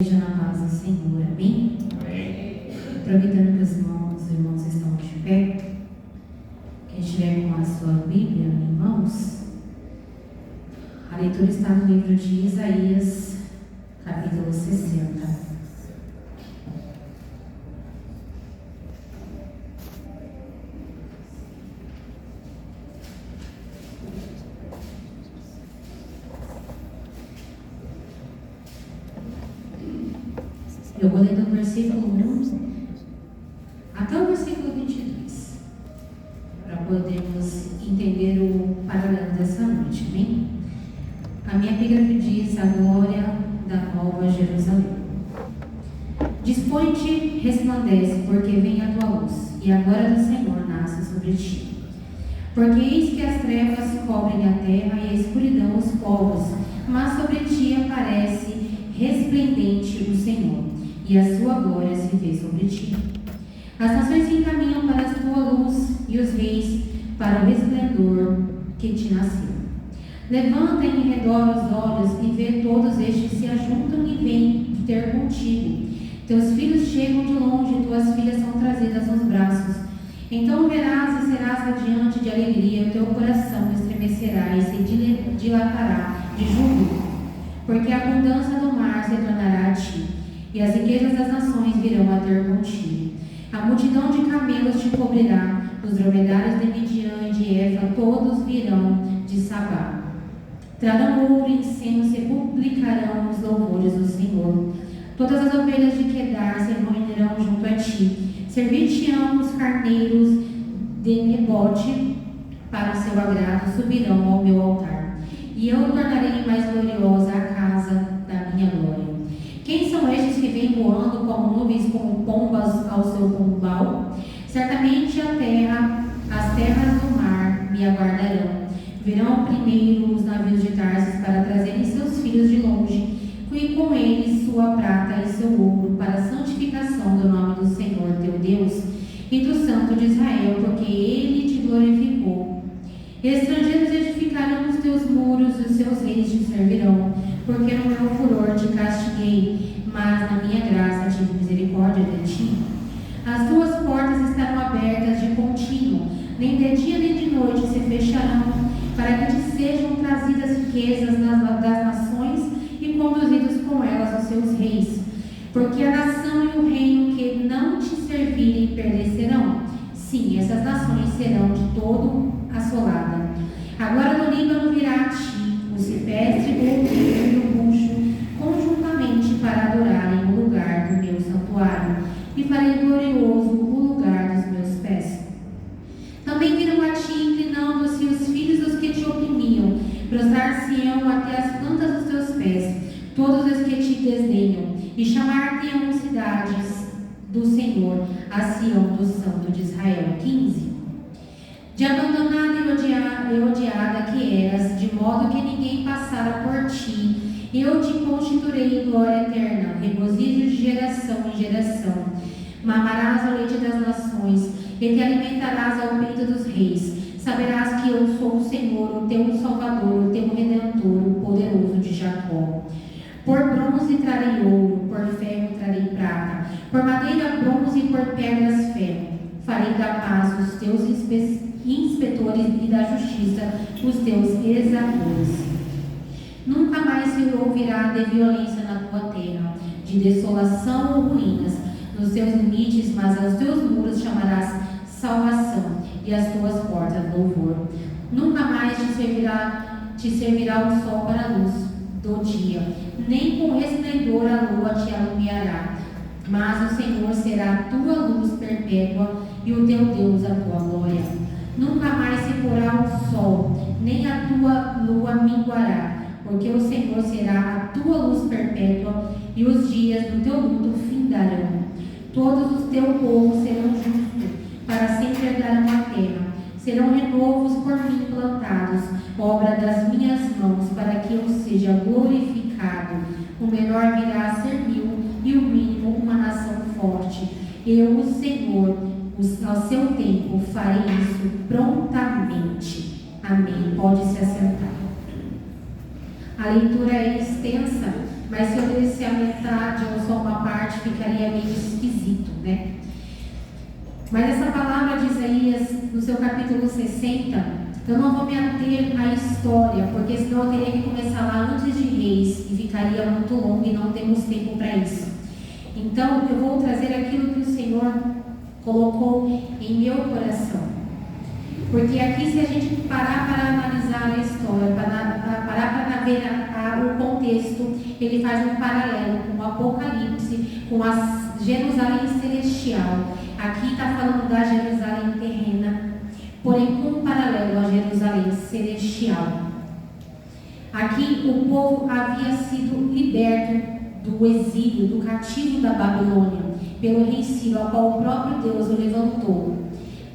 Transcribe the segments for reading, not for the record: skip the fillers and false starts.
Seja na paz do Senhor, amém? Amém. Aproveitando que os irmãos estão de pé, quem estiver com a sua Bíblia em mãos, a leitura está no livro de Isaías, capítulo 60. Eu vou ler do versículo 1 até o versículo 22, para podermos entender o paralelo dessa noite, amém? A minha epígrafe diz: a glória da nova Jerusalém. Dispõe-te, resplandece, porque vem a tua luz, e a glória do Senhor nasce sobre ti. Porque eis que as trevas cobrem a terra e a escuridão os povos, mas sobre ti aparece resplendente o Senhor, e a sua glória se vê sobre ti. As nações se encaminham para a tua luz, e os reis para o resplendor que te nasceu. Levanta em redor os olhos, e vê todos estes se ajuntam e vêm ter contigo. Teus filhos chegam de longe, tuas filhas são trazidas nos braços. Então verás e serás radiante de alegria, o teu coração estremecerá e se dilatará de júbilo, porque a abundância do mar se tornará a ti, e as riquezas das nações virão a ter contigo. A multidão de camelos te cobrirá, os dromedários de Midian e de Efa, todos virão de Sabá. Trarão ouro e incenso e publicarão os louvores do Senhor. Todas as ovelhas de Quedar se reunirão junto a ti. Servir-te-ão os carneiros de Nebote para o seu agrado, subirão ao meu altar. E eu tornarei mais gloriosa a casa da minha glória. Quem são estes que vêm voando como nuvens, como pombas ao seu pombal? Certamente as terras do mar me aguardarão. Virão primeiro os navios de Tarsis para trazerem seus filhos de longe, e com eles sua prata e seu ouro, para a santificação do nome do Senhor teu Deus e do Santo de Israel, porque ele te glorificou. Estrangeiros edificarão os teus muros, e os seus reis te servirão, porque no meu furor te castiguei, mas na minha graça tive misericórdia de ti. As tuas portas estarão abertas de contínuo, nem de dia nem de noite se fecharão, para que te sejam trazidas riquezas das nações e conduzidos com elas os seus reis. Porque a nação e o reino que não te servirem perecerão. Sim, essas nações serão de todo assoladas. Agora do Líbano virá a ti o cipreste, o oliveira e o bucho, conjuntamente para adorarem o lugar do meu santuário, e farei glorioso o lugar dos meus pés. Também virão a ti, inclinando-se os filhos dos que te oprimiam, prostrar-se-ão até as plantas dos teus pés, todos os que te desdenham, e chamar-te-ão cidades do Senhor, a Sião do Santo de Israel. 15. De abandonada e odiada que eras, de modo que ninguém passara por ti, eu te constituirei em glória eterna, regozijo de geração em geração. Mamarás o leite das nações, e te alimentarás ao peito dos reis. Saberás que eu sou o Senhor, o teu Salvador, o teu Redentor, o poderoso de Jacó. Por bronze trarei ouro, por ferro trarei prata, por madeira bronze e por pedras ferro. Farei da paz os teus inspetores e da justiça os teus exatores. Nunca mais se ouvirá de violência na tua terra, de desolação ou ruínas nos teus limites, mas aos teus muros chamarás salvação e as tuas portas louvor. Nunca mais te servirá o sol para a luz do dia, nem com resplendor a lua te alumiará, mas o Senhor será a tua luz perpétua e o teu Deus a tua glória. Nunca mais se porá o sol, nem a tua lua minguará, porque o Senhor será a tua luz perpétua e os dias do teu luto findarão. Todos os teus povos serão justos, para sempre herdarão a terra. Serão renovos por mim plantados, obra das minhas mãos, para que eu seja glorificado. O menor virá a ser mil, e o mínimo uma nação forte. Eu, o Senhor, ao seu tempo, farei isso prontamente. Amém. Pode se assentar. A leitura é extensa, Mas se eu desse a metade ou só uma parte, ficaria meio esquisito, né? Mas essa palavra de Isaías, no seu capítulo 60, eu não vou me ater à história, porque senão eu teria que começar lá antes de Reis, e ficaria muito longo e não temos tempo para isso. Então, eu vou trazer aquilo que o Senhor colocou em meu coração. Porque aqui, se a gente parar para analisar a história, parar para ver o contexto, ele faz um paralelo com o Apocalipse, com a Jerusalém celestial. Aqui está falando da Jerusalém terrena, porém com um paralelo à Jerusalém celestial. Aqui o povo havia sido liberto do exílio, do cativo da Babilônia, pelo rei Ciro, ao qual o próprio Deus o levantou,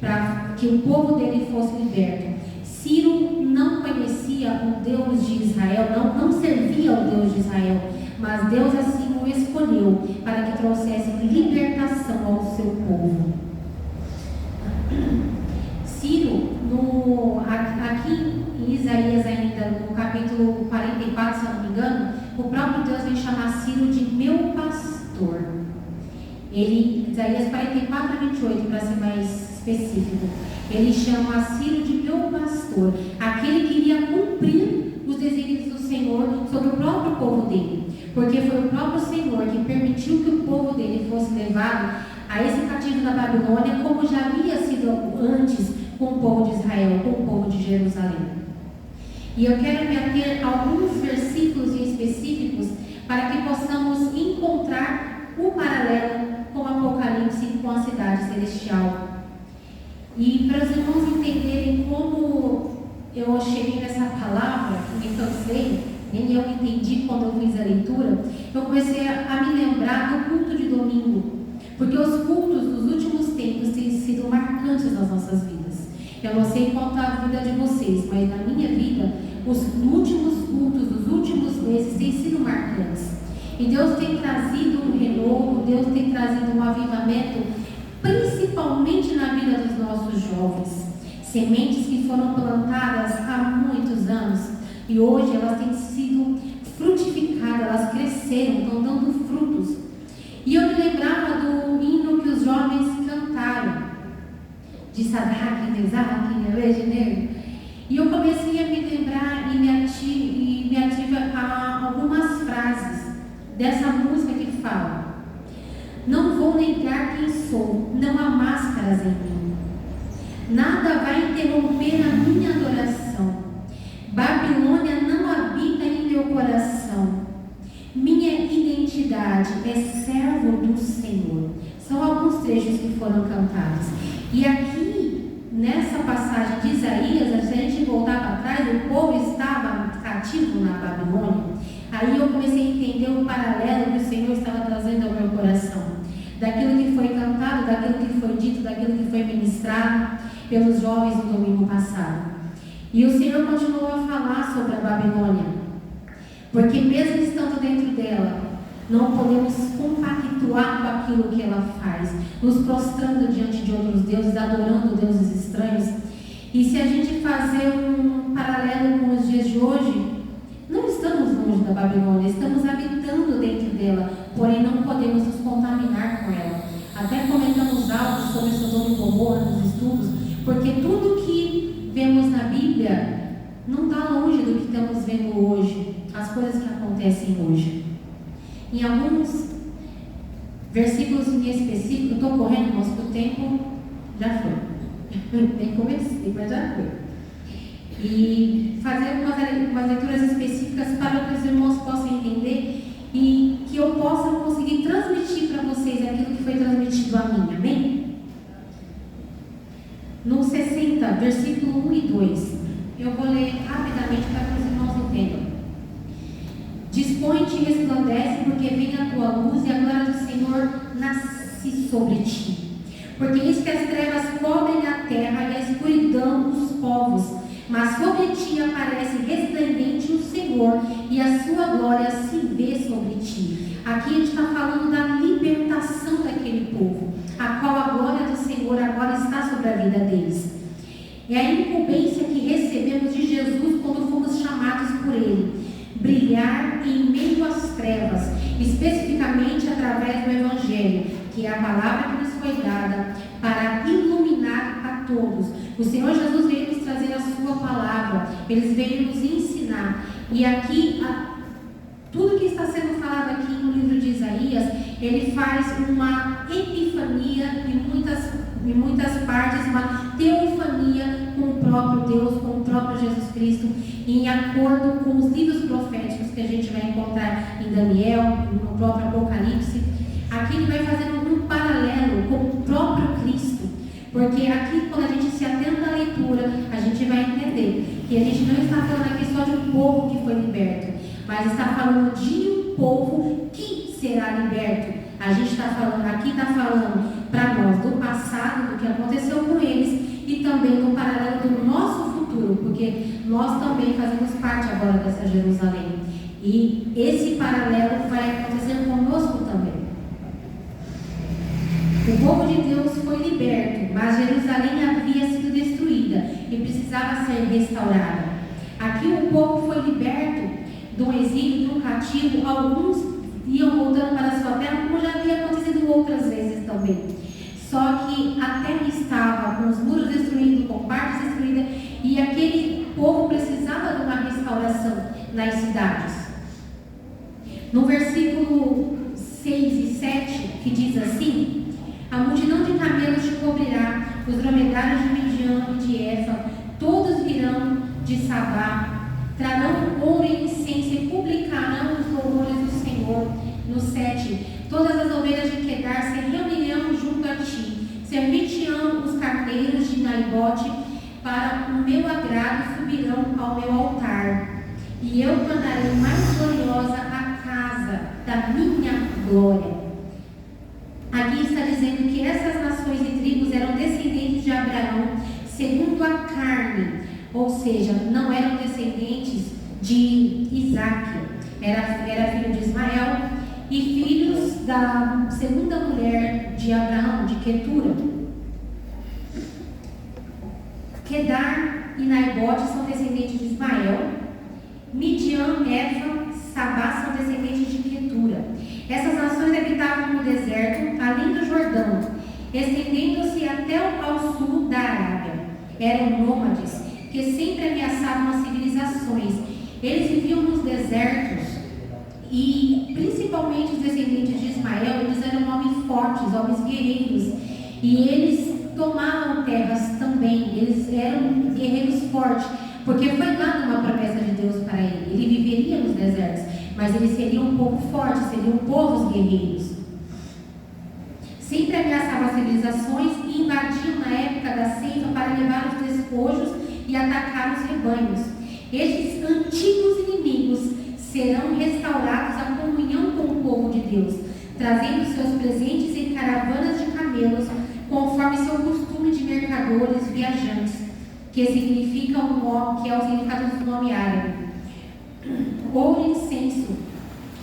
para que o povo dele fosse liberto. Ciro não conhecia o Deus de Israel, não servia ao Deus de Israel, mas Deus assim o escolheu para que trouxesse libertação ao seu povo. Ciro, aqui em Isaías ainda, no capítulo 44, se não me engano, o próprio Deus vem chamar Ciro de meu pastor. Isaías 44 a 28, para ser mais específico, ele chama Ciro de meu pastor, aquele que iria cumprir os desígnios do Senhor sobre o próprio povo dele, porque foi o próprio Senhor que permitiu que o povo dele fosse levado a esse cativo da Babilônia, como já havia sido antes com o povo de Israel, com o povo de Jerusalém. E eu quero me ater a alguns versículos específicos para que possamos encontrar o paralelo com o Apocalipse e com a cidade celestial. E para os irmãos entenderem como eu cheguei nessa palavra, me cansei, nem eu entendi quando eu fiz a leitura, eu comecei a me lembrar do culto de domingo, porque os cultos dos últimos tempos têm sido marcantes nas nossas vidas. Eu não sei quanto a vida de vocês, mas na minha vida, os últimos cultos dos últimos meses têm sido marcantes. E Deus tem trazido um renovo, Deus tem trazido um avivamento, principalmente na vida dos nossos jovens. Sementes que foram plantadas há muitos anos e hoje elas têm sido frutificadas, elas cresceram, estão dando frutos. E eu me lembrava do hino que os jovens cantaram, de Sadraque, Mesaque e Abednego. E eu comecei a me lembrar e me ativa a algumas frases dessa música que fala: não vou negar quem sou, não há máscaras em mim. Nada vai interromper a minha adoração. Babilônia não habita em meu coração. Minha identidade é servo do Senhor. São alguns trechos que foram cantados. E aqui, nessa passagem de Isaías, se a gente voltar para trás, o povo estava cativo na Babilônia. Aí eu comecei a entender o paralelo que o Senhor estava trazendo ao meu coração. Daquilo que foi cantado, daquilo que foi dito, daquilo que foi ministrado pelos jovens no domingo passado. E o Senhor continuou a falar sobre a Babilônia, porque mesmo estando dentro dela, não podemos compactuar com aquilo que ela faz, nos prostrando diante de outros deuses, adorando deuses estranhos. E se a gente fazer um paralelo com os dias de hoje, não estamos longe da Babilônia, estamos habitando dentro dela, porém não podemos nos contaminar com ela. Até comentamos algo sobre Sodoma e Gomorra nos estudos, porque tudo que vemos na Bíblia não está longe do que estamos vendo hoje, as coisas que acontecem hoje. Em alguns versículos em específico, eu estou correndo, mas o tempo já foi. Nem comecei, mas já foi. E fazer algumas leituras específicas para que os irmãos possam entender e que eu possa conseguir transmitir para vocês aquilo que foi transmitido a mim, amém? No 60, versículo 1 e 2, eu vou ler rapidamente para que os irmãos entendam. Dispõe-te e resplandece, porque vem a tua luz e a glória do Senhor nasce sobre ti. Porque eis que as trevas cobrem a terra e a escuridão os povos, mas sobre ti aparece resplendente o Senhor e a sua glória se vê sobre ti. Aqui a gente está falando da libertação daquele povo, a qual a glória do Senhor agora está sobre a vida deles. É a incumbência que recebemos de Jesus quando fomos chamados por Ele, brilhar em meio às trevas, especificamente através do Evangelho, que é a palavra que nos foi dada para iluminar a todos. O Senhor Jesus veio nos trazer a sua palavra, Ele veio nos ensinar. E aqui, tudo que está sendo falado aqui no livro de Isaías, ele faz uma epifania em muitas partes, uma teofania com o próprio Deus, com o próprio Jesus Cristo, em acordo com os livros proféticos que a gente vai encontrar em Daniel, no próprio Apocalipse. Aqui ele vai fazendo um paralelo com o próprio Cristo, porque aqui, quando a gente se atenta à leitura, a gente vai entender que a gente não está falando aqui só de um povo que foi liberto, mas está falando de um povo que será liberto. A gente está falando para nós do passado, do que aconteceu com eles, e também no paralelo do nosso futuro, porque nós também fazemos parte agora dessa Jerusalém. E esse paralelo vai acontecer conosco também. O povo de Deus foi liberto, mas Jerusalém havia sido destruída e precisava ser restaurada. Aqui o povo foi liberto do exílio, do cativo. Alguns iam voltando para a sua terra, como já havia acontecido outras vezes também. Só que a terra estava com os muros destruídos, com partes destruídas, e aquele povo precisava de uma restauração nas cidades. No versículo 6 e 7, que diz assim: a multidão de camelos te cobrirá, os dromedários de Midian e de Efa, todos virão de Sabá, trarão ouro e incenso e publicarão os louvores do Senhor. No 7, todas as ovelhas de Quedar se reunirão junto a ti, servir-te-ão os carneiros de Naibote, para o meu agrado subirão ao meu altar, e eu tornarei mais gloriosa a casa da minha glória. Aqui está dizendo que essas nações e tribos eram descendentes de Abraão segundo a carne, ou seja, não eram descendentes de Isaac, era filho de Ismael e filhos da segunda mulher de Abraão, de Quetura. Quedar e Naibote são descendentes de Ismael, Midian, Efa, Sabá são descendentes de Quetura. Essas nações habitavam no deserto, além do Jordão, estendendo-se até ao sul da Arábia. Eram nômades que sempre ameaçavam as civilizações. Eles viviam nos desertos e, principalmente os descendentes de Ismael, eles eram homens fortes, homens guerreiros, e eles tomavam terras também. Eles eram guerreiros fortes, porque foi dada uma promessa de Deus para ele. Ele viveria nos desertos, mas eles seriam um povo forte, seriam povos guerreiros. Sempre ameaçavam as civilizações e invadiam na época da ceifa para levar os despojos e atacar os rebanhos. Estes antigos inimigos serão restaurados à comunhão com o povo de Deus, trazendo seus presentes em caravanas de camelos, conforme seu costume de mercadores viajantes, que é o significado do nome árabe. Ouro e incenso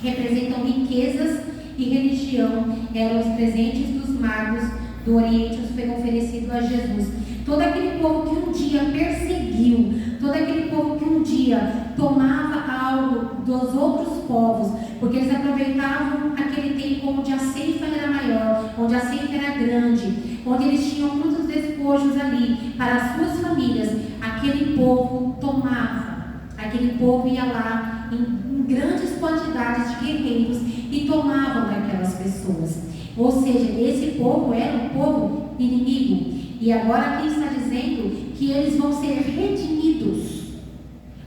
representam riquezas e religião, eram os presentes dos magos do Oriente, os foi oferecido a Jesus. Todo aquele povo que um dia perseguiu, todo aquele povo que um dia tomava algo dos outros povos, porque eles aproveitavam aquele tempo onde a ceifa era maior, onde a ceifa era grande, onde eles tinham muitos despojos ali para as suas famílias. Aquele povo tomava, aquele povo ia lá em grandes quantidades de guerreiros e tomavam daquelas pessoas. Ou seja, esse povo era um povo inimigo. E agora aqui está dizendo que eles vão ser redimidos,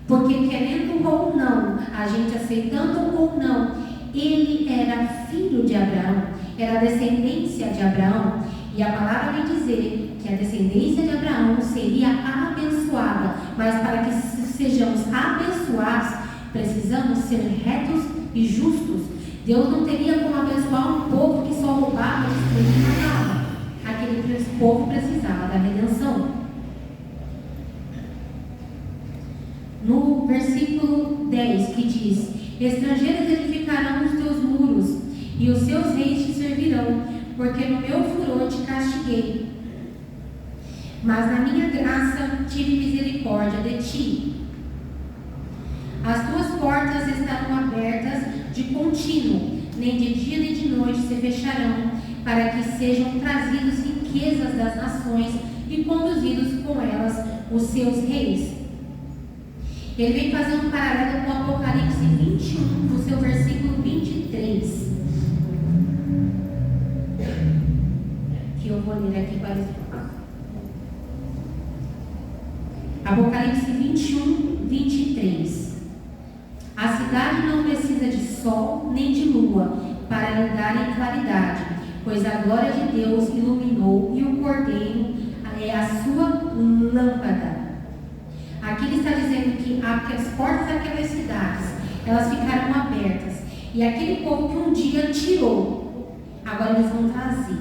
porque querendo ou não, a gente aceitando ou não, ele era filho de Abraão, era descendência de Abraão. E a palavra vem dizer que a descendência de Abraão seria abençoada, mas para que sejamos abençoados, precisamos ser retos e justos. Deus não teria como abençoar um povo que só roubava, destruía e matava. Aquele povo precisava da redenção. No versículo 10 que diz: estrangeiros edificarão os teus muros, e os seus reis te servirão, porque no meu furor te castiguei, mas na minha graça tive misericórdia de ti. As tuas portas estarão abertas de contínuo, nem de dia nem de noite se fecharão, para que sejam trazidos riquezas das nações e conduzidos com elas os seus reis. Ele vem fazer um paralelo com Apocalipse 21, no seu versículo 23. Que eu vou ler aqui para explicar. Apocalipse 21, 23. A cidade não precisa de sol nem de lua para lhe darem claridade, pois a glória de Deus iluminou e o Cordeiro é a sua lâmpada. Aqui ele está dizendo que as portas daquelas cidades, elas ficaram abertas. E aquele povo que um dia tirou, agora eles vão trazer.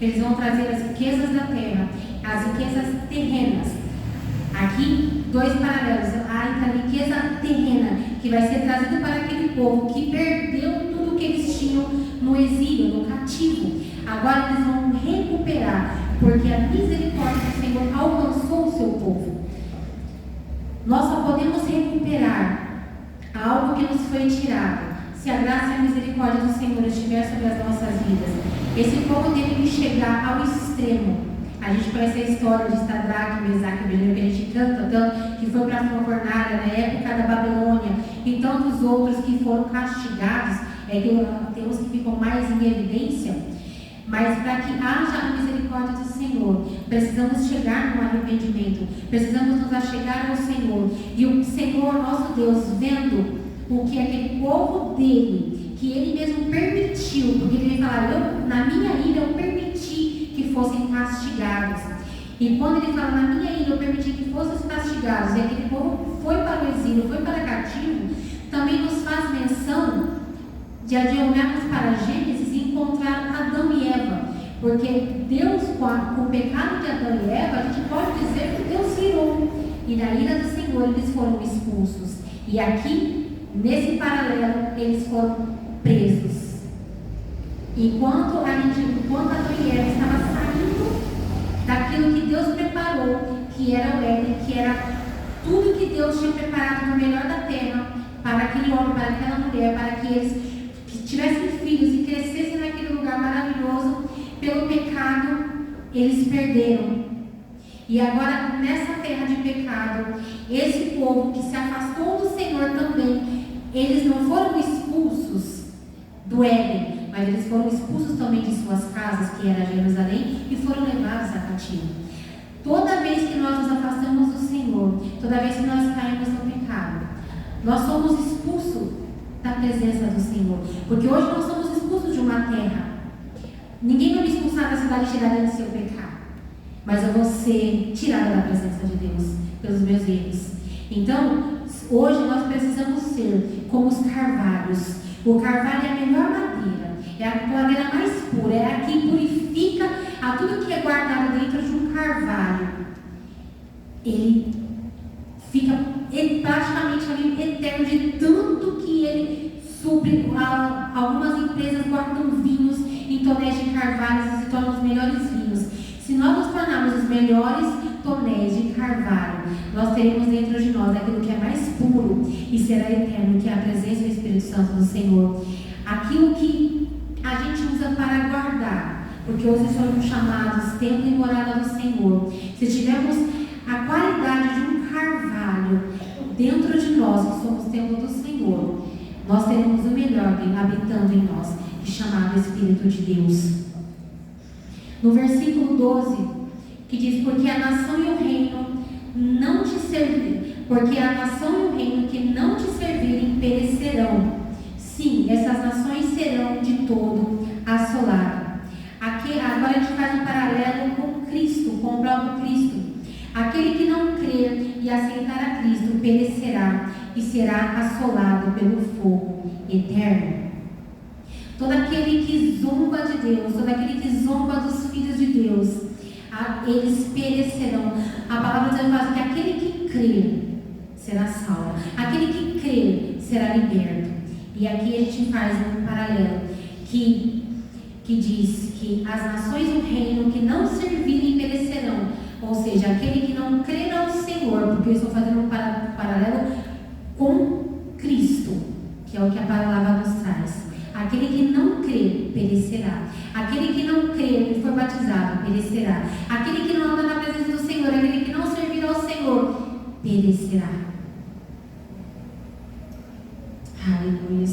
Eles vão trazer as riquezas da terra, as riquezas terrenas. Aqui, dois paralelos. A riqueza terrena, que vai ser trazida para aquele povo que perdeu tudo que eles tinham no exílio, no cativo. Agora eles vão recuperar, porque a misericórdia do Senhor alcançou o seu povo. Nós só podemos recuperar algo que nos foi tirado se a graça e a misericórdia do Senhor estiver sobre as nossas vidas. Esse povo teve que chegar ao extremo. A gente conhece a história de Sadraque, Mesaque e Abednego, que a gente canta tanto, que foi para a fornalha na época da Babilônia, e tantos outros que foram castigados. Tem uns que ficam mais em evidência. Mas para que haja a misericórdia do Senhor, precisamos chegar no arrependimento, precisamos nos achegar ao Senhor. E o Senhor, nosso Deus, vendo o que aquele povo dele, que ele mesmo permitiu, porque ele vai falar, na minha ira eu permiti que fossem castigados. E quando ele fala, na minha ira eu permiti que fossem castigados, e aquele povo foi para o exílio, foi para cativo, também nos faz menção de olharmos para Gênesis e encontrar Adão e Eva. Porque Deus, com o pecado de Adão e Eva, a gente pode dizer que Deus irou. E na ira do Senhor eles foram expulsos. E aqui, nesse paralelo, eles foram presos. Enquanto Adão e Eva estavam saindo daquilo que Deus preparou, que era o Éden, que era tudo que Deus tinha preparado no melhor da terra, para aquele homem, para aquela mulher, para que eles tivessem filhos e crescessem naquele lugar maravilhoso, pelo pecado, eles perderam. E agora, nessa terra de pecado, esse povo que se afastou do Senhor também, eles não foram expulsos do Éden, mas eles foram expulsos também de suas casas, que era Jerusalém, e foram levados a cativo. Toda vez que nós nos afastamos do Senhor, toda vez que nós caímos no pecado, nós somos expulsos da presença do Senhor. Porque hoje nós somos expulsos de uma terra. Ninguém vai me expulsar da cidade e tirar do seu pecado, mas eu vou ser tirada da presença de Deus pelos meus erros. Então, hoje nós precisamos ser como os carvalhos. O carvalho é a melhor madeira, é a madeira mais pura, é a que purifica a tudo que é guardado dentro de um carvalho. Ele fica praticamente ali eterno, de tanto que ele supre. Algumas empresas guardam vinhos em tonéis de carvalho e se tornam os melhores vinhos. Se nós nos tornarmos os melhores tonéis de carvalho, nós teremos dentro de nós aquilo que é mais puro e será eterno, que é a presença do Espírito Santo do Senhor. Aquilo que a gente usa para guardar, porque hoje somos chamados templo e morada do Senhor. Se tivermos a qualidade de um carvalho dentro de nós, que somos templo do Senhor, nós teremos o melhor habitando em nós, que é chamado Espírito de Deus. No versículo 12, que diz, porque a nação e o reino não te servirem, porque a nação e o reino que não te servirem perecerão. Sim, essas nações serão de todo assoladas. Aqui, agora a gente faz um paralelo com Cristo, com o próprio Cristo. Aquele que não crer e aceitar a Cristo perecerá e será assolado pelo fogo eterno. Todo aquele que zomba de Deus, todo aquele que zomba dos filhos de Deus, eles perecerão. A palavra de Deus fala que aquele que crer será salvo, aquele que crer será liberto. E aqui a gente faz um paralelo que diz que as nações do reino que não servirem perecerão. Ou seja, aquele que não crer ao Senhor, porque eu estou fazendo um paralelo com que é o que a palavra nos traz. Aquele que não crê, perecerá. Aquele que não crê e for batizado, perecerá. Aquele que não anda na presença do Senhor, aquele que não servir ao Senhor, perecerá. Aleluia.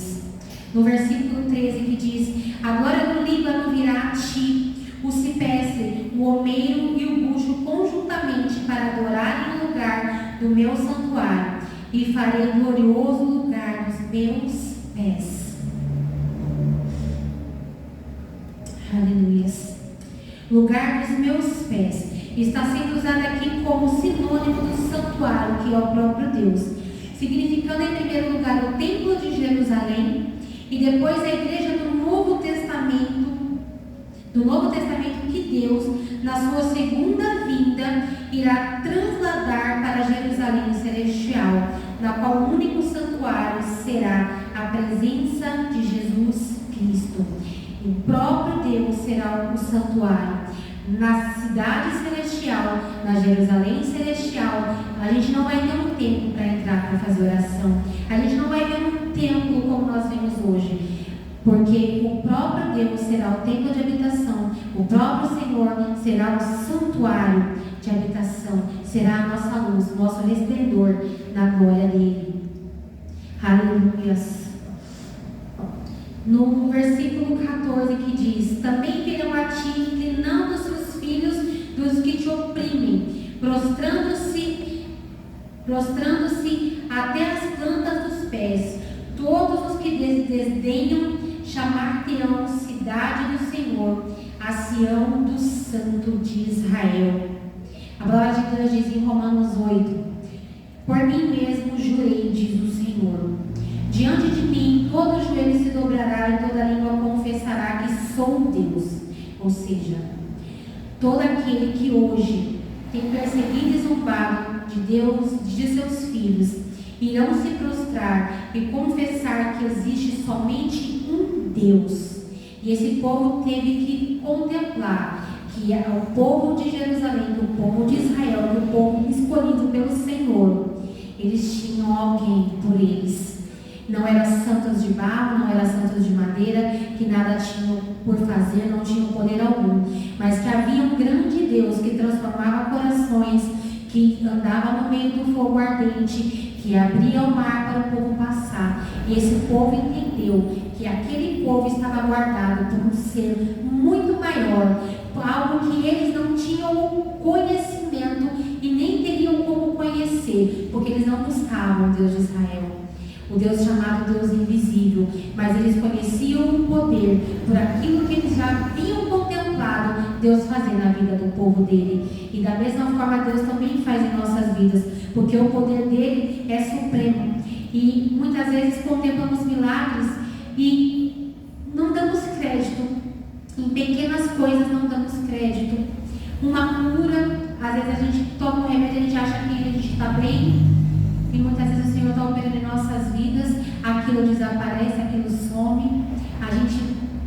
No versículo 13 que diz: agora do Líbano virá a ti o cipestre, o homeiro e o bucho conjuntamente para adorarem no lugar do meu santuário, e farei glorioso lugar dos meus pés. Aleluia. Lugar dos meus pés está sendo usado aqui como sinônimo do santuário, que é o próprio Deus, significando em primeiro lugar o templo de Jerusalém e depois a igreja do Novo Testamento, que Deus, na sua segunda vinda, irá trasladar para Jerusalém celestial, na qual o único santuário será a presença de Jesus Cristo. O próprio Deus será o santuário. Na cidade celestial, na Jerusalém celestial, a gente não vai ter um templo para entrar para fazer oração. A gente não vai ver um templo como nós vemos hoje. Porque o próprio Deus será o templo de habitação. O próprio Senhor será o santuário de habitação. Será a nossa luz, o nosso resplendor na glória dele. Aleluias. No versículo 14 que diz: também virão a ti, inclinando-se os filhos dos que te oprimem, prostrando-se até as plantas dos pés. Todos os que desdenham chamar-te-ão cidade do Senhor, a Sião do Santo de Israel. A palavra de Deus diz em Romanos 8: por mim mesmo jurei, diz o Senhor, diante de mim todo joelho se dobrará e toda língua confessará que sou Deus. Ou seja, todo aquele que hoje tem perseguido e zombado de Deus, de seus filhos, irão se prostrar e confessar que existe somente um Deus. E esse povo teve que contemplar que o povo de Jerusalém, o povo de Israel, o povo escolhido pelo Senhor, eles tinham alguém por eles. Não eram santos de barro, não eram santos de madeira, que nada tinham por fazer, não tinham poder algum, mas que havia um grande Deus que transformava corações, que andava no meio do fogo ardente, que abria o mar para o povo passar. E esse povo entendeu que aquele povo estava guardado por um ser muito maior, algo que eles não tinham conhecimento e nem teriam como conhecer, porque eles não buscavam o Deus de Israel, o Deus chamado Deus invisível, mas eles conheciam o poder por aquilo que eles já haviam contemplado Deus fazer na vida do povo dele. E da mesma forma Deus também faz em nossas vidas, porque o poder dele é supremo. E muitas vezes contemplamos milagres e não damos crédito. Em pequenas coisas não damos crédito. Uma cura, às vezes a gente toma um remédio e a gente acha que a gente está bem, e muitas vezes o Senhor está operando em nossas vidas, aquilo desaparece, aquilo some. A gente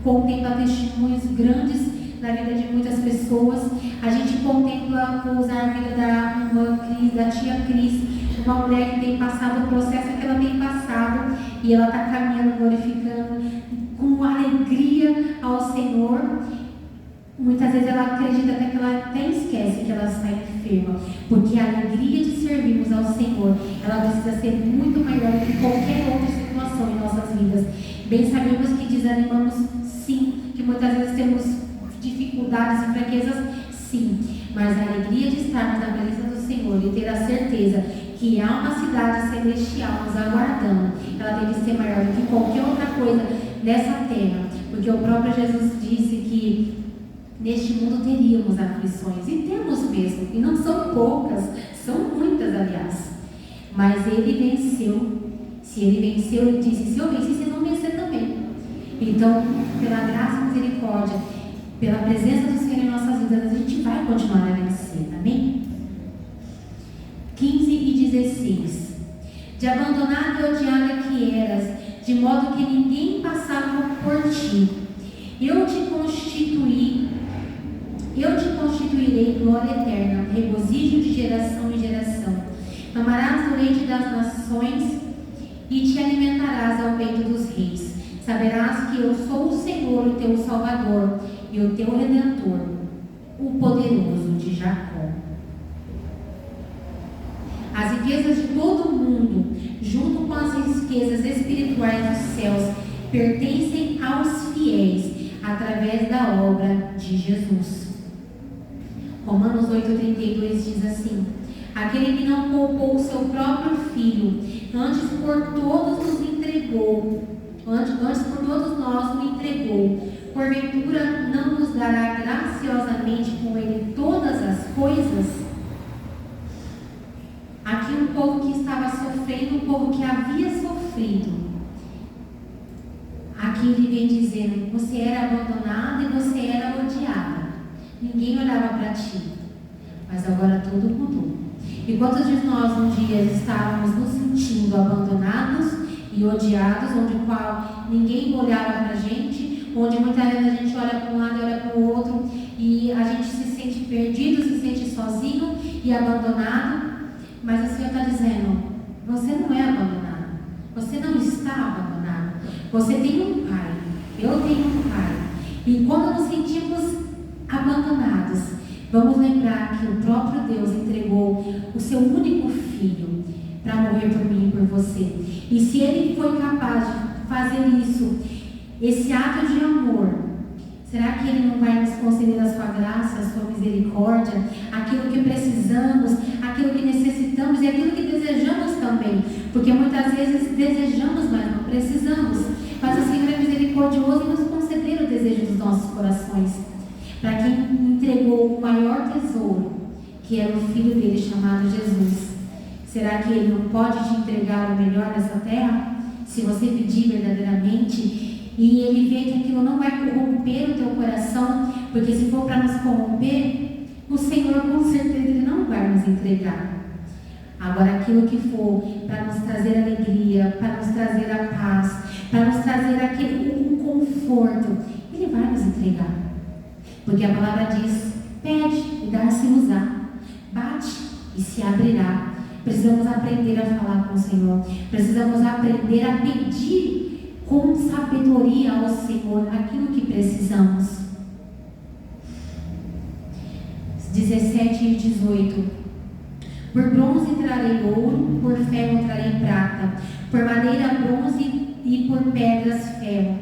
contempla testemunhos grandes na vida de muitas pessoas. A gente contempla, vou usar a vida da irmã Cris, da tia Cris, uma mulher que tem passado o processo que ela tem passado, e ela está caminhando, glorificando com alegria ao Senhor. Muitas vezes ela acredita até que ela até esquece que ela está enferma, porque a alegria de servirmos ao Senhor, ela precisa ser muito maior do que qualquer outra situação em nossas vidas. Bem sabemos que desanimamos, sim, que muitas vezes temos dificuldades e fraquezas, sim, mas a alegria de estarmos na presença do Senhor e ter a certeza que há uma cidade celestial nos aguardando, ela deve ser maior do que qualquer outra coisa nessa terra, porque o próprio Jesus disse que neste mundo teríamos aflições, e temos mesmo, e não são poucas, são muitas, aliás, mas ele venceu. Se ele venceu, ele disse: se eu venci, vocês vão vencer também. Então, pela graça e misericórdia, pela presença do Senhor em nossas vidas, a gente vai continuar a vencer, amém? 15 e 16. De abandonada e odiada que eras, de modo que ninguém passava por ti, eu te constituirei glória eterna, regozijo de geração em geração. Amarás o leite das nações e te alimentarás ao peito dos reis. Saberás que eu sou o Senhor, o teu Salvador, e o teu Redentor, o poderoso de Jacó. As riquezas de todo o mundo, junto com as riquezas espirituais dos céus, pertencem aos fiéis, através da obra de Jesus. Romanos 8,32 diz assim: aquele que não poupou o seu próprio filho, antes por todos nos entregou, antes por todos nós o entregou, porventura não nos dará graciosamente com ele todas as coisas? Aqui um povo que estava sofrendo, um povo que havia sofrido. Aqui ele vem dizendo: você era abandonada e você era odiada. Ninguém olhava para ti. Mas agora tudo mudou. E quantos de nós um dia estávamos nos sentindo abandonados e odiados, onde qual ninguém olhava para a gente, onde muitas vezes a gente olha para um lado e olha para o outro e a gente se sente perdido, se sente sozinho e abandonado. Mas o Senhor está dizendo: você não é abandonado, você não está abandonado, você tem um Pai, eu tenho um Pai. E quando nos sentimos abandonados, vamos lembrar que o próprio Deus entregou o seu único Filho para morrer por mim e por você. E se Ele foi capaz de fazer isso, esse ato de amor, será que Ele não vai nos conceder a sua graça, a sua misericórdia, aquilo que precisamos, aquilo que necessitamos e aquilo que desejamos também? Porque muitas vezes desejamos, mas não precisamos. Mas o Senhor é misericordioso em nos conceder o desejo dos nossos corações. Para quem entregou o maior tesouro, que era o Filho dele chamado Jesus, será que Ele não pode te entregar o melhor dessa terra? Se você pedir verdadeiramente, e Ele vê que aquilo não vai corromper o teu coração, porque se for para nos corromper, o Senhor com certeza Ele não vai nos entregar. Agora, aquilo que for para nos trazer alegria, para nos trazer a paz, para nos trazer aquele conforto, Ele vai nos entregar. Porque a palavra diz: pede e dar-se-vos-á, bate e se abrirá. Precisamos aprender a falar com o Senhor, precisamos aprender a pedir com sabedoria ao Senhor aquilo que precisamos. 17 e 18: por bronze trarei ouro, por ferro trarei prata, por madeira bronze e por pedras ferro.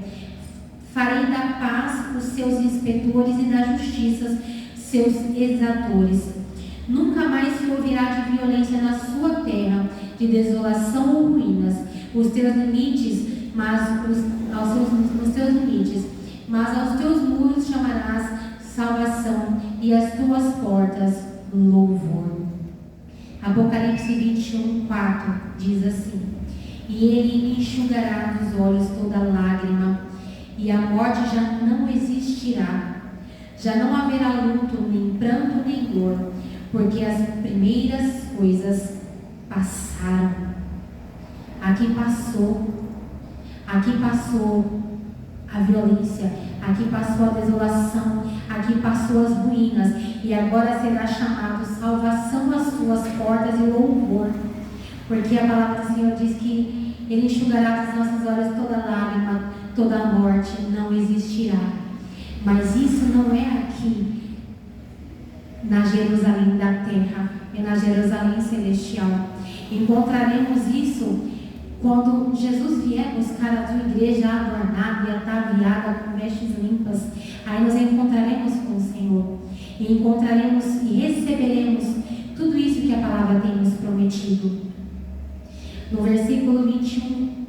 Farei da paz os seus inspetores e da justiça seus exatores. Nunca mais se ouvirá de violência na sua terra, de desolação ou ruínas. Os teus limites, nos teus limites, mas aos teus muros chamarás salvação e as tuas portas louvor. Apocalipse 21:4 diz assim: e Ele enxugará dos olhos toda lágrima, e a morte já não existirá. Já não haverá luto, nem pranto, nem dor, porque as primeiras coisas passaram. Aqui passou a violência, aqui passou a desolação, aqui passou as ruínas, e agora será chamado salvação às suas portas e louvor, porque a palavra do Senhor diz que Ele enxugará dos nossos olhos toda lágrima, toda morte não existirá. Mas isso não é aqui na Jerusalém da terra, é na Jerusalém celestial. Encontraremos isso quando Jesus vier buscar a tua igreja adornada e ataviada com vestes limpas. Aí nós encontraremos com o Senhor e encontraremos e receberemos tudo isso que a palavra tem nos prometido. No versículo 21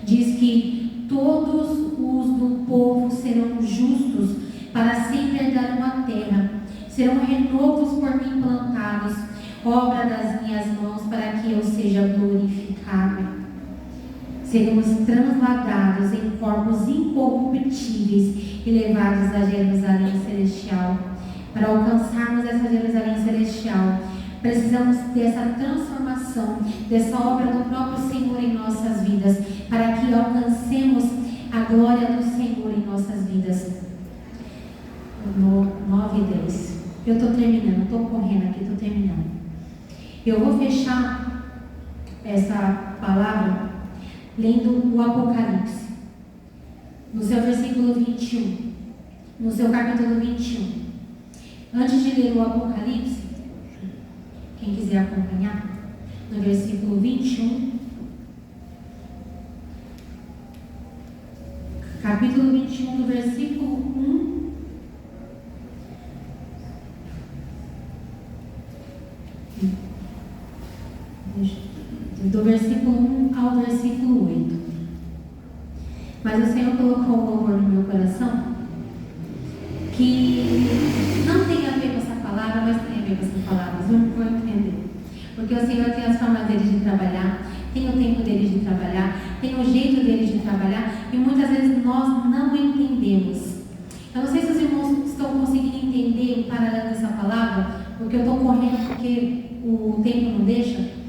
diz que todos os do povo serão justos, para sempre herdar uma terra, serão renovos por mim plantados, obra das minhas mãos, para que eu seja glorificado. Seremos transladados em corpos incorruptíveis e levados a Jerusalém celestial. Para alcançarmos essa Jerusalém celestial, precisamos dessa transformação, dessa obra do próprio Senhor em nossas vidas, para que alcancemos a glória do Senhor em nossas vidas. No 9 e 10. Eu estou terminando, estou correndo aqui, estou terminando. Eu vou fechar essa palavra lendo o Apocalipse, no seu versículo 21, no seu capítulo 21. Antes de ler o Apocalipse, quem quiser acompanhar, no versículo 21, capítulo 21, do versículo 1 do versículo 1 ao versículo 8. Mas o Senhor colocou um louvor no meu coração que não tem a ver com essa palavra, mas tem a ver com essa palavra. Vou entender. Porque o Senhor tem as formas dele de trabalhar, tem o tempo dele de trabalhar, tem o jeito dele de trabalhar, e muitas vezes nós não entendemos. Eu não sei se os irmãos estão conseguindo entender o paralelo dessa palavra, porque eu estou correndo porque o tempo não deixa.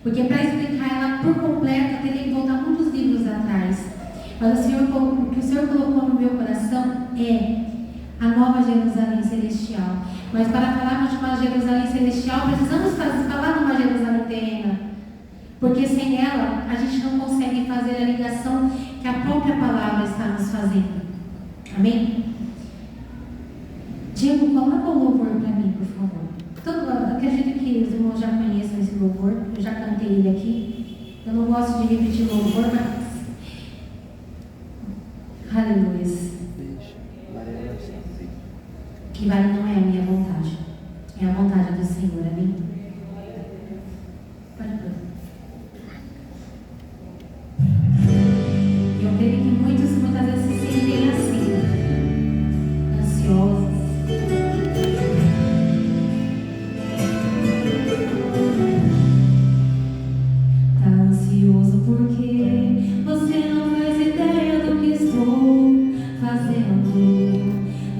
Porque para explicar ela por completo, eu teria que voltar muitos livros atrás. Mas o que o Senhor colocou no meu coração é a nova Jerusalém celestial. Mas para falarmos de uma Jerusalém celestial, precisamos falar de uma Jerusalém terrena. Porque sem ela, a gente não consegue fazer a ligação que a própria palavra está nos fazendo. Amém? Diego, coloca o louvor para mim, por favor. Eu acredito que os irmãos já conheçam esse louvor. Eu já cantei ele aqui. Eu não gosto de repetir louvor, mas... Aleluia. Que vale não é a minha vontade, é a vontade do Senhor. Amém? Pode pôr. Eu creio que muitas vezes se sentem assim, ansiosos. Tá ansioso porque você não faz ideia do que estou fazendo.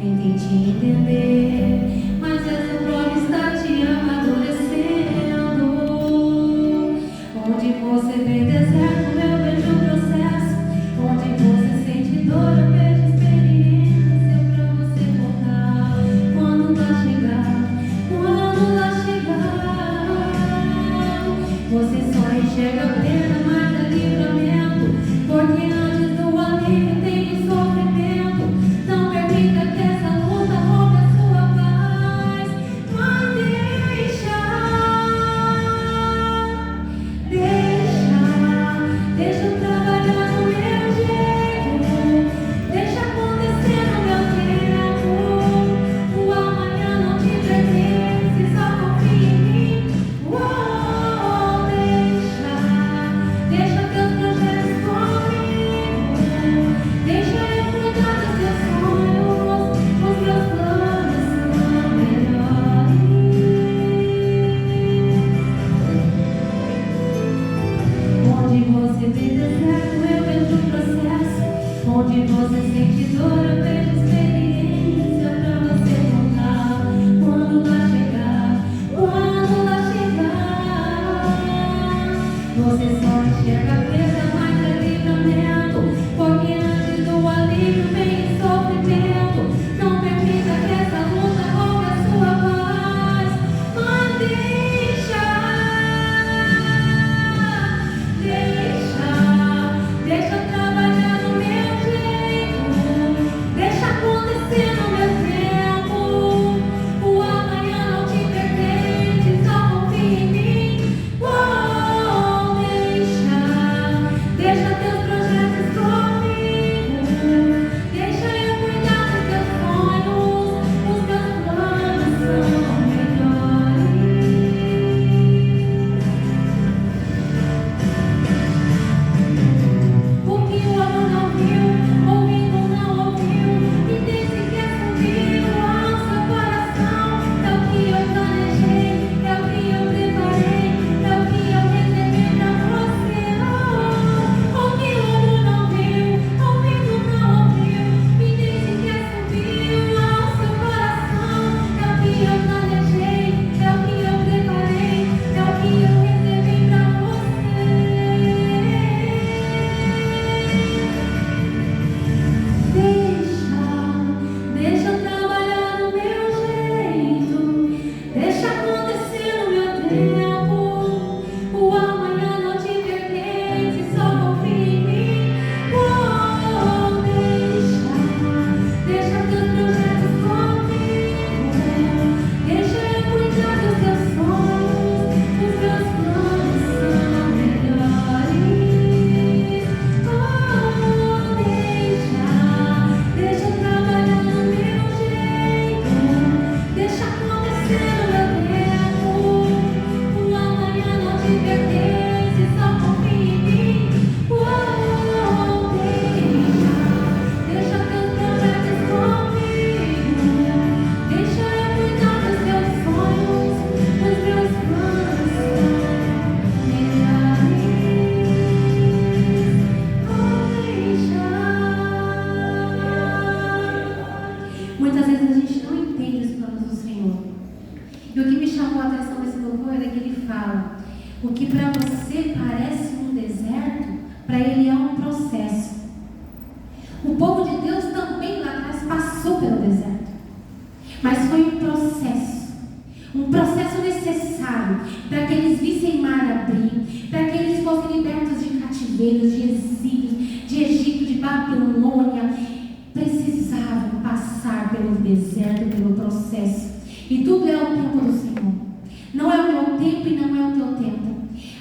Nem tente entender E o que me chamou a atenção desse louvor é que ele fala: o que para você parece um deserto, para ele é um processo. O povo de Deus também lá atrás passou pelo deserto, mas foi um processo necessário para que eles vissem mar abrir, para que eles fossem libertos de cativeiros, de exílios, de Egito, de Babilônia. Precisavam passar pelo deserto, pelo processo. E tudo é o tempo do Senhor. Não é o meu tempo e não é o teu tempo.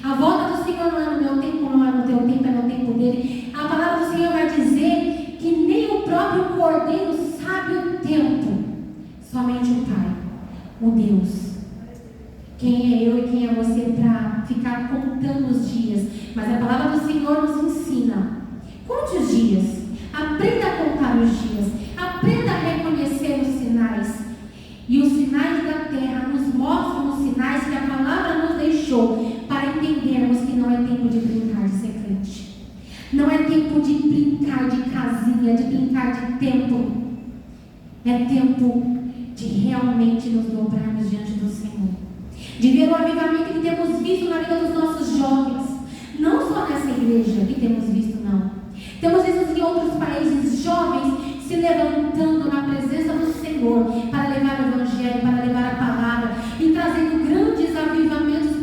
A volta do Senhor não é no meu tempo, não é no teu tempo, é no tempo dele. A palavra do Senhor vai dizer que nem o próprio Cordeiro sabe o tempo. Somente o Pai, o Deus. Quem é eu e quem é você para ficar contando os dias? Mas a palavra do Senhor nos ensina. Conte os dias. Aprenda a contar os dias. Aprenda a reconhecer os sinais. E os sinais da terra nos mostram os sinais que a palavra nos deixou para entendermos que não é tempo de brincar de ser crente. Não é tempo de brincar de casinha, de brincar de templo. É tempo de realmente nos dobrarmos diante do Senhor. De ver o avivamento que temos visto na vida dos nossos jovens. Não só nessa igreja que temos visto, não. Temos visto em outros países jovens se levantando na presença do Senhor para levar o Evangelho, para levar a palavra e trazendo grandes avivamentos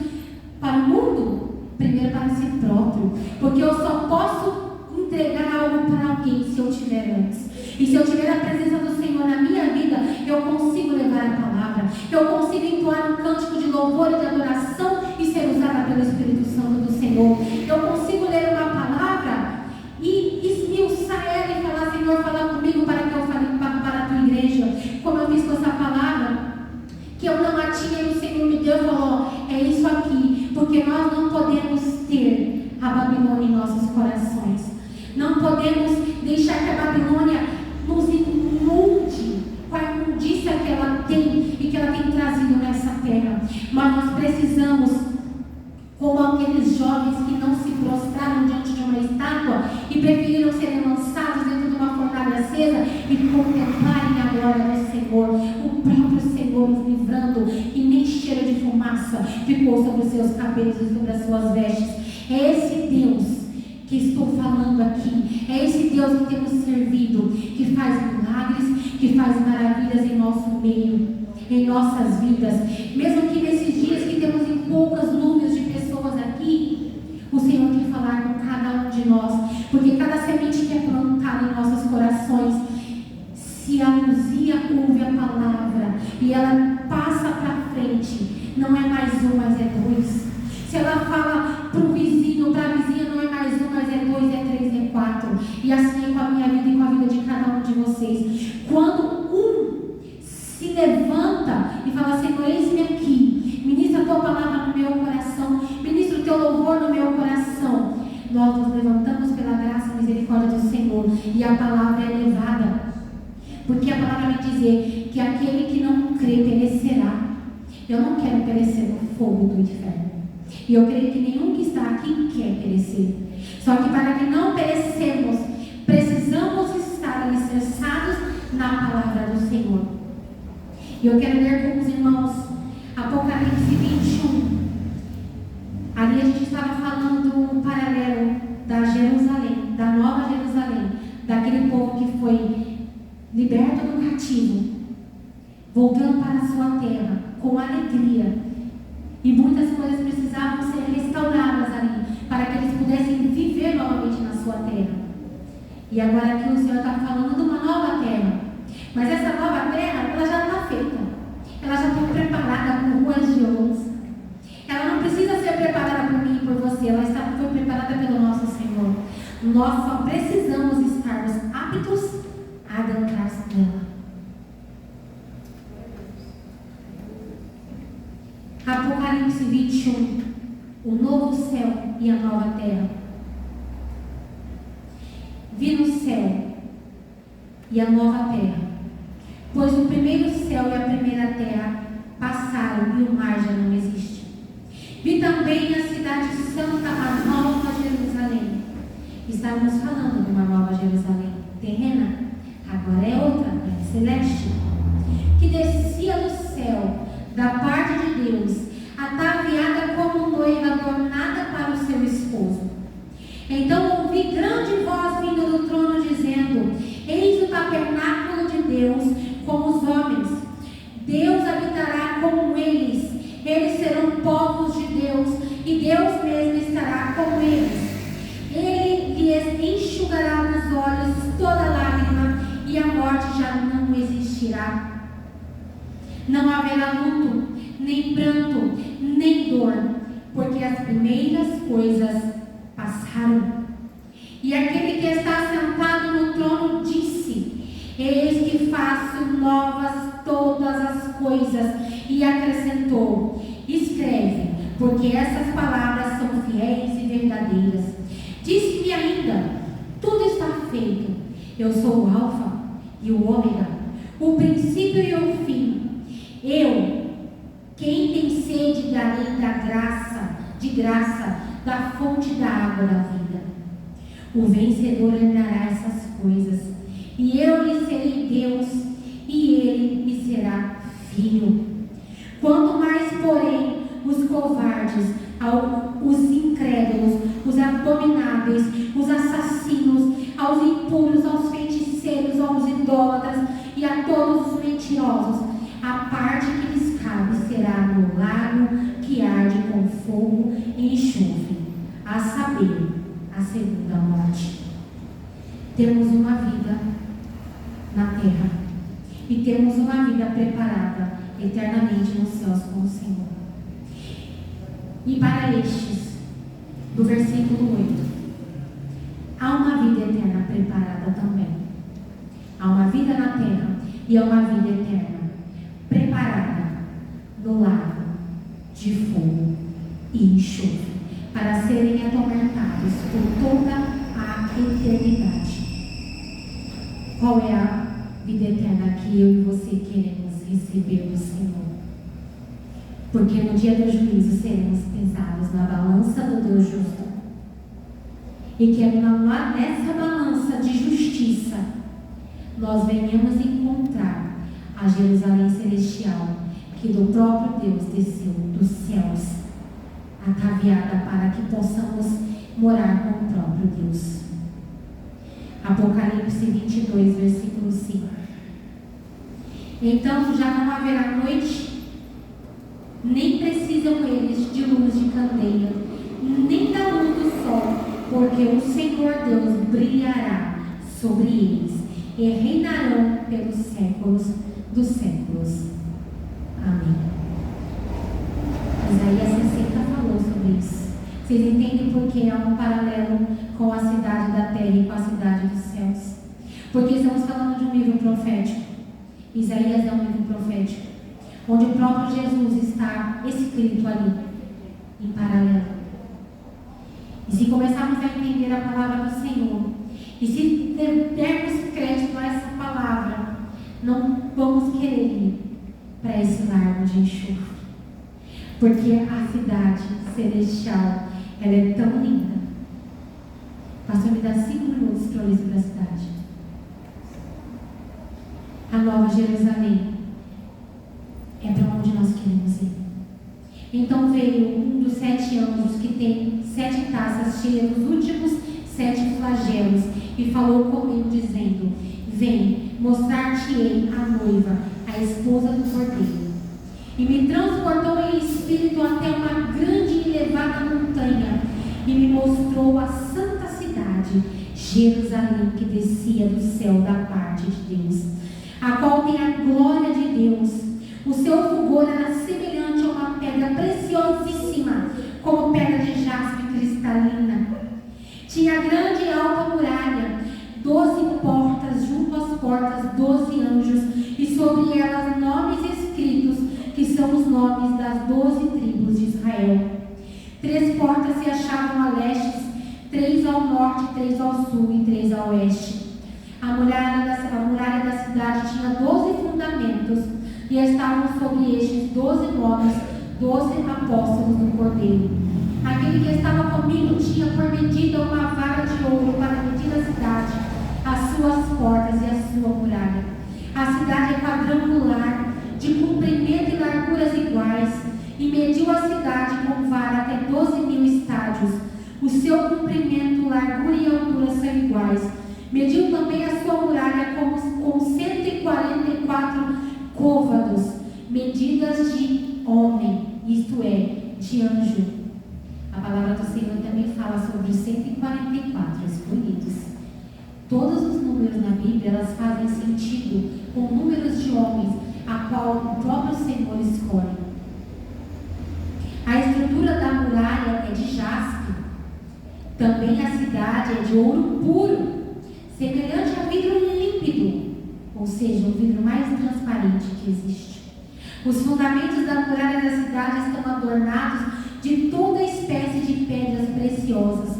para o mundo, primeiro para si próprio, porque eu só posso entregar algo para alguém se eu tiver antes. E se eu tiver a presença do Senhor na minha vida, eu consigo levar a palavra, eu consigo entoar um cântico de louvor e de adoração e ser usada pelo Espírito Santo do Senhor. Eu consigo ler uma palavra e esmiuçar ela e falar: Senhor, fala comigo para que eu fale para a tua igreja. Como eu fiz com essa palavra, que eu não a tinha e o Senhor me deu e falou: é isso aqui, porque nós não podemos ter a Babilônia em nossos corações. Não podemos deixar que a Babilônia nos inunde com a imundícia que ela tem e que ela tem trazido nessa terra. Mas nós precisamos, como aqueles jovens que não se prostraram diante de uma estátua e preferiram serem lançados dentro de uma fornalha acesa e contemplarem a glória do Senhor, o próprio Senhor nos livrando, e nem cheiro de fumaça ficou sobre os seus cabelos e sobre as suas vestes. É esse Deus que estou falando aqui, é esse Deus que temos servido, que faz milagres, que faz maravilhas em nosso meio, em nossas vidas. Mesmo que nesses dias que temos em poucas números de pessoas aqui, o Senhor quer falar com cada um de nós, porque cada semente que é plantada em nossos corações, se a luzia ouve a palavra e ela passa para frente, não é mais um, mas é dois. Se ela fala para o vizinho, para a vizinha, não é mais um, mas é dois, é três, é quatro. E assim é com a minha vida e com a vida de cada um de vocês. Quando um se levanta e fala: Senhor, eis-me aqui, ministra a tua palavra no meu coração, ministra o teu louvor no meu coração, nós nos levantamos pela graça e misericórdia do Senhor, e a palavra é levada. Porque a palavra vai dizer que aquele que não crê perecerá. Eu não quero perecer no fogo do inferno. E eu creio que nenhum que está aqui quer perecer. Só que para que não perecemos, precisamos estar alicerçados na palavra do Senhor. E eu quero ler com os irmãos Apocalipse 21. Ali a gente estava falando um paralelo da Jerusalém, da Nova Jerusalém, daquele povo que foi liberto do cativo, voltando para a sua terra com alegria. E muitas coisas precisavam ser restauradas ali, para que eles pudessem viver novamente na sua terra. E agora aqui o Senhor está falando de uma nova terra. Mas essa nova terra, ela já está feita. Ela já está preparada com ruas de ouros. Ela não precisa ser preparada por mim e por você. Ela foi preparada pelo nosso Senhor. Nós só precisamos estarmos aptos a adentrar-se nela. Apocalipse 21, o novo céu e a nova terra. Vi no céu e a nova terra, pois o primeiro céu e a primeira terra passaram e o mar já não existe. Vi também a cidade santa, a nova Jerusalém. Estávamos falando de uma nova Jerusalém terrena, agora é outra, é celeste, que descia do céu da parte Deus, ataviada como noiva adornada para o seu esposo. Então ouvi grande voz vindo do trono dizendo: eis o tabernáculo de Deus com os homens. Deus habitará com eles. Eles serão povos de Deus e Deus mesmo estará com eles. Ele lhes enxugará dos olhos toda lágrima e a morte já não existirá. Não haverá luto, nem pranto, nem dor, porque as primeiras coisas passaram. E aquele que está sentado no trono disse: eis que faço novas todas as coisas. E acrescentou: escreve, porque essas palavras são fiéis e verdadeiras. Disse-me ainda: tudo está feito. Eu sou o Alfa e o Ômega, o princípio e o fim. Eu, quem tem sede, darei de graça, da fonte da água da vida. O vencedor herdará essas coisas, e eu lhe serei Deus, e ele me será filho. Quanto mais, porém, os covardes, os incrédulos, os abomináveis, os assassinos, aos impuros, aos feiticeiros, aos idólatras e a todos os mentirosos, a parte que lhes cabe será no lago que arde com fogo e enxofre, a saber, a segunda morte. Temos uma vida na terra e temos uma vida preparada eternamente nos céus com o Senhor. E para estes, do versículo 8, há uma vida eterna preparada também. Há uma vida na terra e há uma vida eterna preparada no lago de fogo e enxofre, para serem atormentados por toda a eternidade. Qual é a vida eterna que eu e você queremos receber do Senhor? Porque no dia do juízo seremos pesados na balança do Deus justo. E que nessa balança de justiça nós venhamos encontrar a Jerusalém celestial, que do próprio Deus desceu dos céus, ataviada para que possamos morar com o próprio Deus. Apocalipse 22, versículo 5. Então já não haverá noite, nem precisam eles de luz de candeia, nem da luz do sol, porque o Senhor Deus brilhará sobre eles, e reinarão pelos séculos dos séculos. Amém. Isaías 60 falou sobre isso. Vocês entendem porque há um paralelo com a cidade da terra e com a cidade dos céus? Porque estamos falando de um livro profético. Isaías é um livro profético, onde o próprio Jesus está escrito ali, em paralelo. E se começarmos a entender a palavra do Senhor, e se dermos crédito a essa palavra, não vamos querer ir para esse lago de enxofre, porque a cidade celestial, ela é tão linda. Pastor, me dá 5 minutos para eu ler sobre a cidade. A Nova Jerusalém é para onde nós queremos ir. Então veio um dos 7 anjos, que tem 7 taças cheias dos últimos 7 flagelos, e falou comigo dizendo: vem, mostrar-te-ei a noiva, a esposa do Cordeiro. E me transportou em espírito até uma grande e elevada montanha, e me mostrou a santa cidade, Jerusalém, que descia do céu da parte de Deus, a qual tem a glória de Deus. O seu fulgor era semelhante a uma pedra preciosíssima, como pedra de jaspe cristalina. Tinha grande e alta muralha, 12 portas, junto às portas 12 anjos, e sobre elas nomes escritos, que são os nomes das 12 tribos de Israel. 3 portas se achavam a leste, 3 ao norte, 3 ao sul e 3 a oeste. A muralha da cidade tinha 12 fundamentos, e estavam sobre estes 12 nomes, 12 apóstolos do Cordeiro. Aquele que estava comigo tinha por medida uma vara de ouro para medir a cidade, as suas portas e a sua muralha. A cidade é quadrangular, de comprimento e larguras iguais, e mediu a cidade com vara até 12.000 estádios. O seu comprimento, largura e altura são iguais. Mediu também a sua muralha com 144 côvados, medidas de homem, isto é, de anjo. A palavra do Senhor também fala sobre os 144 escolhidos. Todos os números na Bíblia, elas fazem sentido com números de homens, a qual o próprio Senhor escolhe. A estrutura da muralha é de jaspe. Também a cidade é de ouro puro, semelhante a vidro límpido, ou seja, o vidro mais transparente que existe. Os fundamentos da muralha da cidade estão adornados de toda espécie de pedras preciosas.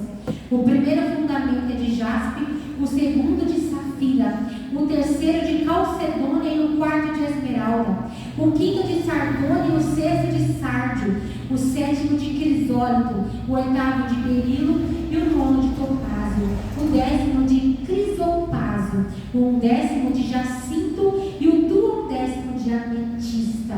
O primeiro fundamento é de jaspe, o segundo de safira, o terceiro de calcedônia e o quarto de esmeralda, o quinto de sardônia e o sexto de sárdio, o sétimo de crisólito, o oitavo de berilo e o nono de topázio, o 10º de crisopázio, o 10º de jacinto e o 12º de ametista.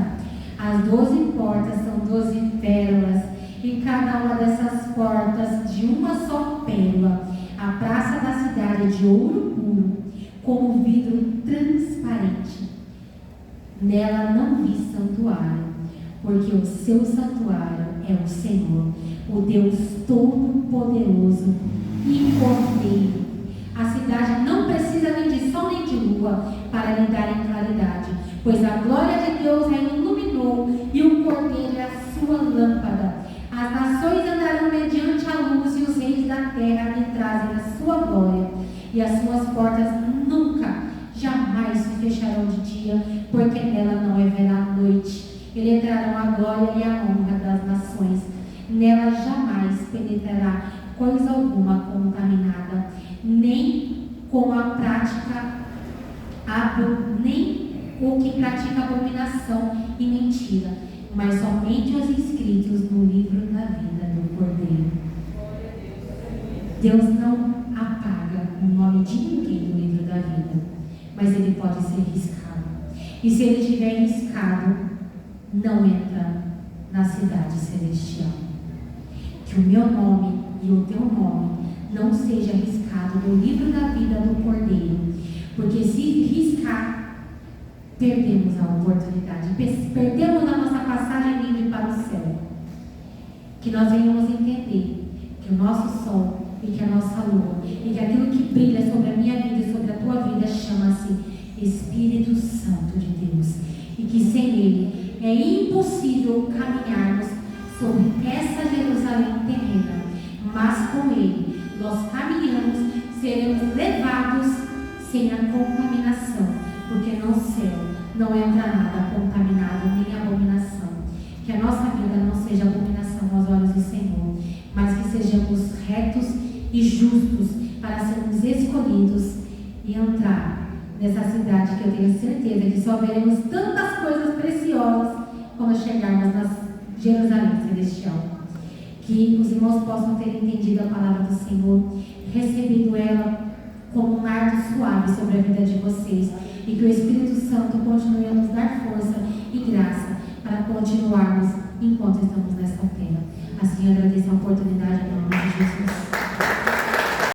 As 12 portas são 12 pérolas, e cada uma dessas portas de uma só pérola. A praça da cidade é de ouro puro, como vidro transparente. Nela não vi santuário, porque o seu santuário é o Senhor, o Deus Todo-Poderoso e Cordeiro. A cidade não precisa nem de sol nem de lua para lhe darem claridade, pois a glória de Deus a iluminou e o Cordeiro é a sua lâmpada. As nações andarão mediante a luz e os reis da terra lhe trazem a sua glória. E as suas portas nunca, jamais se fecharão de dia, porque nela não haverá noite. E lhe trarão a glória e a honra das nações. Nela jamais penetrará coisa alguma contaminada, nem com a prática, nem o que pratica abominação e mentira, mas somente os inscritos no livro da vida do Cordeiro. Deus não apaga o nome de ninguém do livro da vida, mas ele pode ser riscado. E se ele estiver riscado, não entra na cidade celestial. Que o meu nome e o teu nome não seja riscado no livro da vida do Cordeiro, porque se riscar, perdemos a oportunidade, perdemos a nossa passagem livre para o céu. Que nós venhamos entender que o nosso sol e que a nossa lua e que aquilo que brilha sobre a minha vida e sobre a tua vida chama-se Espírito Santo de Deus, e que sem ele é impossível caminharmos sobre essa Jerusalém terrena, mas com ele nós caminhamos, seremos levados sem a contaminação, porque no céu não entra nada contaminado, nem abominação. Que a nossa vida não seja abominação aos olhos do Senhor, mas que sejamos retos e justos para sermos escolhidos e entrar nessa cidade que eu tenho certeza que só veremos tantas coisas preciosas quando chegarmos na Jerusalém celestial. Que os irmãos possam ter entendido a palavra do Senhor, recebido ela como um ardo suave sobre a vida de vocês, e que o Espírito Santo continue a nos dar força e graça para continuarmos enquanto estamos nesta terra. Assim, eu agradeço a oportunidade